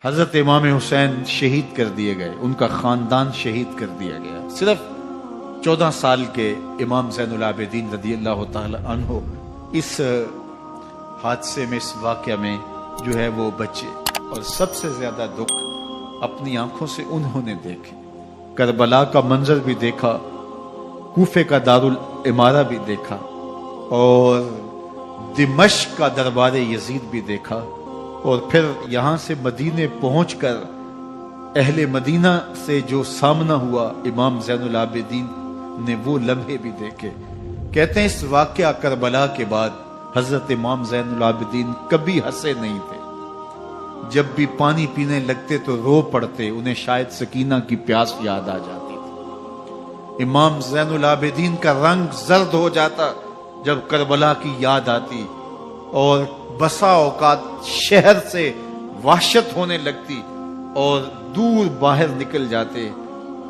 حضرت امام حسین شہید کر دیے گئے، ان کا خاندان شہید کر دیا گیا۔ صرف 14 سال کے امام زین العابدین رضی اللہ تعالی عنہ اس حادثے میں، اس واقعہ میں جو ہے وہ بچے، اور سب سے زیادہ دکھ اپنی آنکھوں سے انہوں نے دیکھے۔ کربلا کا منظر بھی دیکھا، کوفے کا دارالامارہ بھی دیکھا، اور دمشق کا دربار یزید بھی دیکھا، اور پھر یہاں سے مدینے پہنچ کر اہل مدینہ سے جو سامنا ہوا امام زین العابدین نے وہ لمحے بھی دیکھے۔ کہتے ہیں اس واقعہ کربلا کے بعد حضرت امام زین العابدین کبھی ہنسے نہیں تھے۔ جب بھی پانی پینے لگتے تو رو پڑتے، انہیں شاید سکینہ کی پیاس یاد آ جاتی تھی۔ امام زین العابدین کا رنگ زرد ہو جاتا جب کربلا کی یاد آتی، اور بسا اوقات شہر سے وحشت ہونے لگتی اور دور باہر نکل جاتے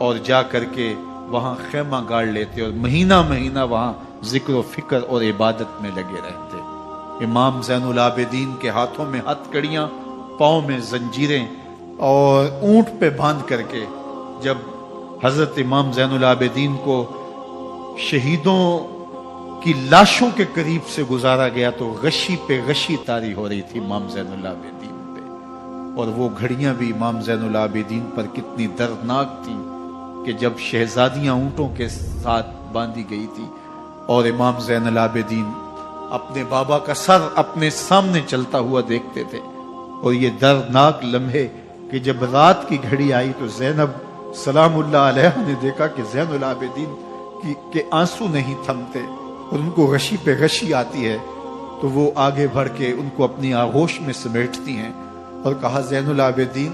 اور جا کر کے وہاں خیمہ گاڑ لیتے اور مہینہ مہینہ وہاں ذکر و فکر اور عبادت میں لگے رہتے۔ امام زین العابدین کے ہاتھوں میں ہتھ کڑیاں، پاؤں میں زنجیریں، اور اونٹ پہ باندھ کر کے جب حضرت امام زین العابدین کو شہیدوں کی لاشوں کے قریب سے گزارا گیا تو غشی پہ غشی طاری ہو رہی تھی امام زین العابدین پہ، اور وہ گھڑیاں بھی امام زین العابدین پر کتنی دردناک تھیں کہ جب شہزادیاں اونٹوں کے ساتھ باندھی گئی تھی اور امام زین العابدین اپنے بابا کا سر اپنے سامنے چلتا ہوا دیکھتے تھے، اور یہ دردناک لمحے کہ جب رات کی گھڑی آئی تو زینب سلام اللہ علیہ نے دیکھا کہ زین العابدین کے آنسو نہیں تھمتے اور ان کو غشی پہ غشی آتی ہے، تو وہ آگے بڑھ کے ان کو اپنی آغوش میں سمیٹتی ہیں اور کہا زین العابدین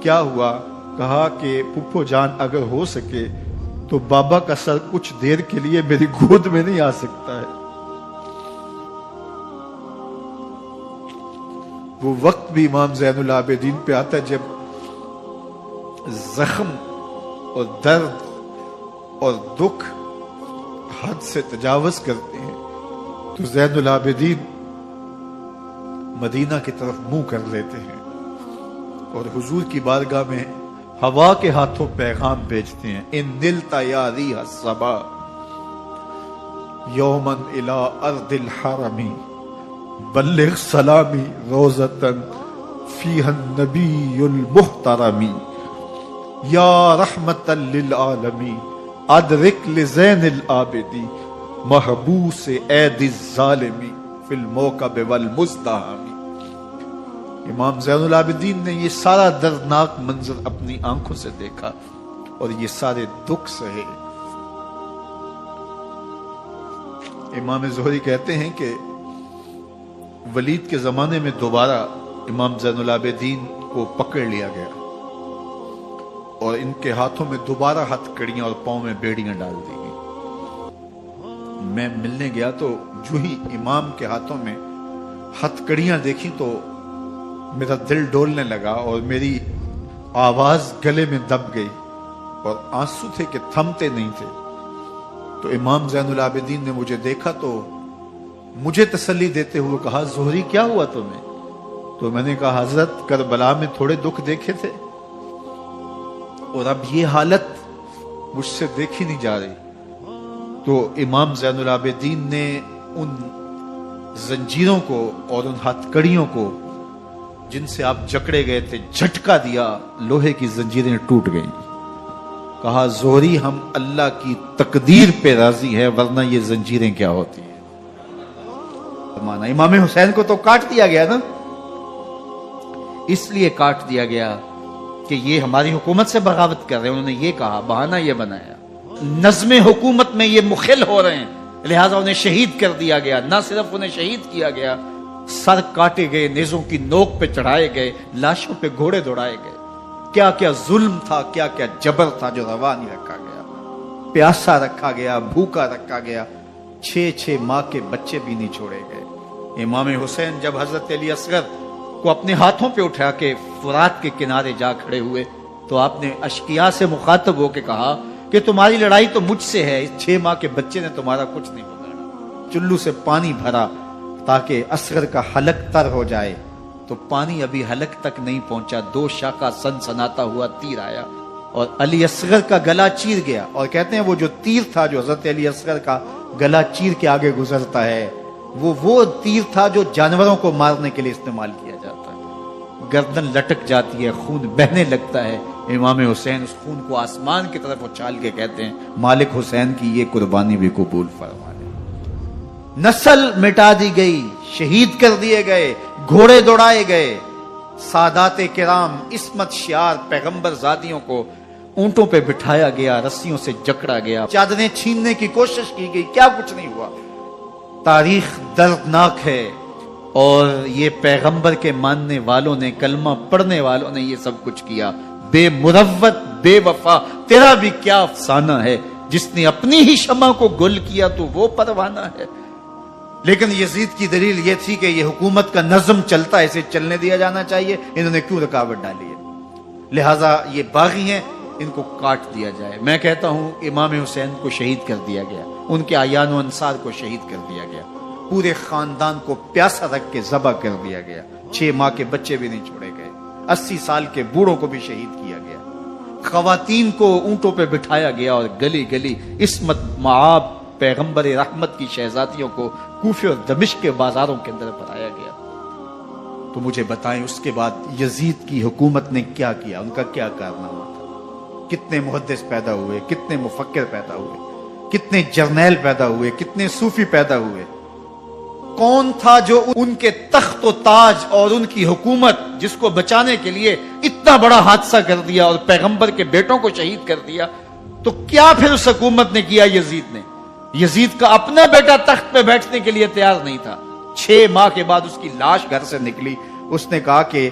کیا ہوا؟ کہا کہ پھپھو جان اگر ہو سکے تو بابا کا سر کچھ دیر کے لیے میری گود میں نہیں آ سکتا ہے۔ وہ وقت بھی امام زین العابدین پہ آتا ہے جب زخم اور درد اور دکھ حد سے تجاوز کرتے ہیں تو زین العابدین مدینہ کی طرف منہ کر لیتے ہیں اور حضور کی بارگاہ میں ہوا کے ہاتھوں پیغام بھیجتے ہیں، ان نلت یا ریح الصبا یوما الی ارض الحرم بلغ سلامی روزتن فیہا النبی المحترم یا رحمتا للعالمین ادرک لزین العابدی محبوس عید الظالمی فی الموکب والمزدحم۔ امام زین العابدین نے یہ سارا دردناک منظر اپنی آنکھوں سے دیکھا اور یہ سارے دکھ سہے۔ امام زہری کہتے ہیں کہ ولید کے زمانے میں دوبارہ امام زین العابدین کو پکڑ لیا گیا اور ان کے ہاتھوں میں دوبارہ ہتھ کڑیاں اور پاؤں میں بیڑیاں ڈال دی گئی۔ میں ملنے گیا تو جو ہی امام کے ہاتھوں میں ہتھ کڑیاں دیکھی تو میرا دل ڈولنے لگا اور میری آواز گلے میں دب گئی اور آنسو تھے کہ تھمتے نہیں تھے۔ تو امام زین العابدین نے مجھے دیکھا تو مجھے تسلی دیتے ہوئے کہا زہری کیا ہوا تمہیں؟ تو میں نے کہا حضرت کربلا میں تھوڑے دکھ دیکھے تھے اور اب یہ حالت مجھ سے دیکھی نہیں جا رہی۔ تو امام زین العابدین نے ان زنجیروں کو اور ان ہتھ کڑیوں کو جن سے آپ جکڑے گئے تھے جھٹکا دیا، لوہے کی زنجیریں ٹوٹ گئیں۔ کہا زہری ہم اللہ کی تقدیر پہ راضی ہے ورنہ یہ زنجیریں کیا ہوتی ہیں۔ امام حسین کو تو کاٹ دیا گیا نا، اس لیے کاٹ دیا گیا کہ یہ ہماری حکومت سے بغاوت کر رہے ہیں، انہوں نے یہ کہا، بہانہ یہ بنایا، نظم حکومت میں یہ مخل ہو رہے ہیں، لہٰذا انہیں شہید کر دیا گیا۔ نہ صرف انہیں شہید کیا گیا، سر کاٹے گئے، نیزوں کی نوک پہ چڑھائے گئے، لاشوں پہ گھوڑے دوڑائے گئے۔ کیا کیا ظلم تھا، کیا کیا جبر تھا جو روا نہیں رکھا گیا۔ پیاسا رکھا گیا، بھوکا رکھا گیا، 6 ماہ کے بچے بھی نہیں چھوڑے گئے۔ امام حسین جب حضرت علی اصغر کو اپنے ہاتھوں پہ اٹھا کے فرات کے کنارے جا کھڑے ہوئے تو آپ نے اشقیاء سے مخاطب ہو کے کہا کہ تمہاری لڑائی تو مجھ سے ہے، اس 6 ماہ کے بچے نے تمہارا کچھ نہیں بگاڑا۔ چلو سے پانی بھرا تاکہ اصغر کا حلق تر ہو جائے تو پانی ابھی حلق تک نہیں پہنچا، 2 شاخہ سنسناتا ہوا تیر آیا اور علی اصغر کا گلا چیر گیا. اور کہتے ہیں وہ جو تیر تھا جو حضرت علی اصغر کا گلا چیر کے آگے گزرتا ہے، وہ تیر تھا جو جانوروں کو مارنے کے لیے استعمال کیا جاتا ہے. گردن لٹک جاتی ہے، خون بہنے لگتا ہے. امام حسین اس خون کو آسمان کی طرف اچھال کے کہتے ہیں مالک حسین کی یہ قربانی بھی قبول فرما لے. نسل مٹا دی گئی، شہید کر دیے گئے، گھوڑے دوڑائے گئے. سادات کرام، عصمت شیار پیغمبر زادیوں کو اونٹوں پہ بٹھایا گیا، رسیوں سے جکڑا گیا، چادریں چھیننے کی کوشش کی گئی، کیا کچھ نہیں ہوا. تاریخ دردناک ہے اور یہ پیغمبر کے ماننے والوں نے، کلمہ پڑھنے والوں نے یہ سب کچھ کیا. بے مروت، بے وفا، تیرا بھی کیا افسانہ ہے. جس نے اپنی ہی شمع کو گل کیا تو وہ پروانہ ہے. لیکن یزید کی دلیل یہ تھی کہ یہ حکومت کا نظم چلتا ہے، اسے چلنے دیا جانا چاہیے، انہوں نے کیوں رکاوٹ ڈالی ہے، لہٰذا یہ باغی ہیں، ان کو کاٹ دیا جائے. میں کہتا ہوں امام حسین کو شہید کر دیا گیا، ان کے اعیان و انصار کو شہید کر دیا گیا، پورے خاندان کو پیاسا رکھ کے ذبح کر دیا گیا، 6 ماہ کے بچے بھی نہیں چھوڑے گئے، 80 سال کے بوڑھوں کو بھی شہید کیا گیا، خواتین کو اونٹوں پہ بٹھایا گیا اور گلی گلی عصمت معاب پیغمبر رحمت کی شہزادیوں کو کوفے اور دمشق کے بازاروں کے اندر بتایا گیا. تو مجھے بتائیں اس کے بعد یزید کی حکومت نے کیا کیا، ان کا کیا کارنامہ تھا؟ کتنے محدث پیدا ہوئے، کتنے مفکر پیدا ہوئے، کتنے جرنیل پیدا ہوئے، کتنے صوفی پیدا ہوئے. کون تھا جو ان کے تخت و تاج اور ان کی حکومت جس کو بچانے کے لیے اتنا بڑا حادثہ کر دیا اور پیغمبر کے بیٹوں کو شہید کر دیا؟ تو کیا پھر اس حکومت نے کیا؟ یزید نے، یزید کا اپنا بیٹا تخت پہ بیٹھنے کے لیے تیار نہیں تھا. 6 ماہ کے بعد اس کی لاش گھر سے نکلی، اس نے کہا کہ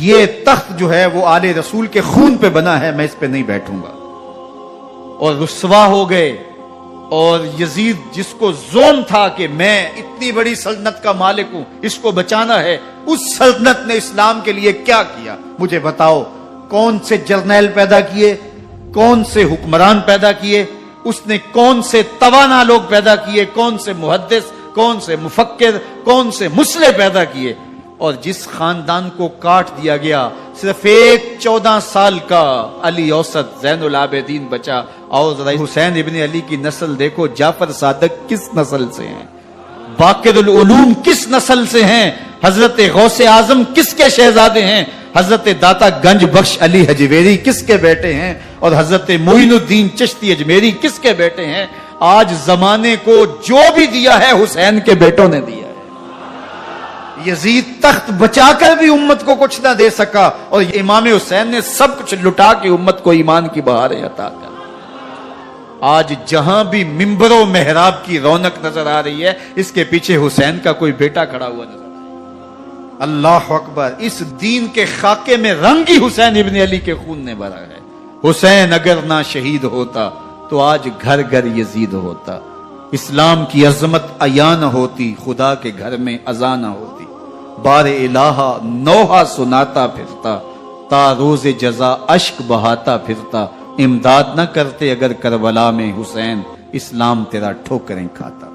یہ تخت جو ہے وہ آل رسول کے خون پہ بنا ہے، میں اس پہ نہیں بیٹھوں گا. اور رسوا ہو گئے. اور یزید جس کو زوم تھا کہ میں اتنی بڑی سلطنت کا مالک ہوں، اس کو بچانا ہے، اس سلطنت نے اسلام کے لیے کیا کیا؟ مجھے بتاؤ، کون سے جرنیل پیدا کیے، کون سے حکمران پیدا کیے، اس نے کون سے توانا لوگ پیدا کیے، کون سے محدث، کون سے مفکر، کون سے مسلح پیدا کیے. اور جس خاندان کو کاٹ دیا گیا، صرف ایک 14 سال کا علی اوسط زین العابدین بچا. اور ذرا حسین ابن علی کی نسل دیکھو، جعفر صادق کس نسل سے ہیں، باقر العلوم کس نسل سے ہیں، حضرت غوث اعظم کس کے شہزادے ہیں، حضرت داتا گنج بخش علی حجویری کس کے بیٹے ہیں، اور حضرت معین الدین چشتی اجمیری کس کے بیٹے ہیں. آج زمانے کو جو بھی دیا ہے حسین کے بیٹوں نے دیا ہے. یزید تخت بچا کر بھی امت کو کچھ نہ دے سکا، اور امام حسین نے سب کچھ لٹا کے امت کو ایمان کی بہاریں عطا کر. آج جہاں بھی ممبر و محراب کی رونق نظر آ رہی ہے، اس کے پیچھے حسین کا کوئی بیٹا کھڑا ہوا نظر آ رہا ہے. اللہ اکبر. اس دین کے خاکے میں رنگ ہی حسین ابن علی کے خون نے بھرا ہے. حسین اگر نہ شہید ہوتا تو آج گھر گھر یزید ہوتا، اسلام کی عظمت عیاں نہ ہوتی، خدا کے گھر میں اذان نہ ہوتی. بار الہ نوحہ سناتا پھرتا، تا روز جزا اشک بہاتا پھرتا. امداد نہ کرتے اگر کربلا میں حسین، اسلام تیرا ٹھوکریں کھاتا.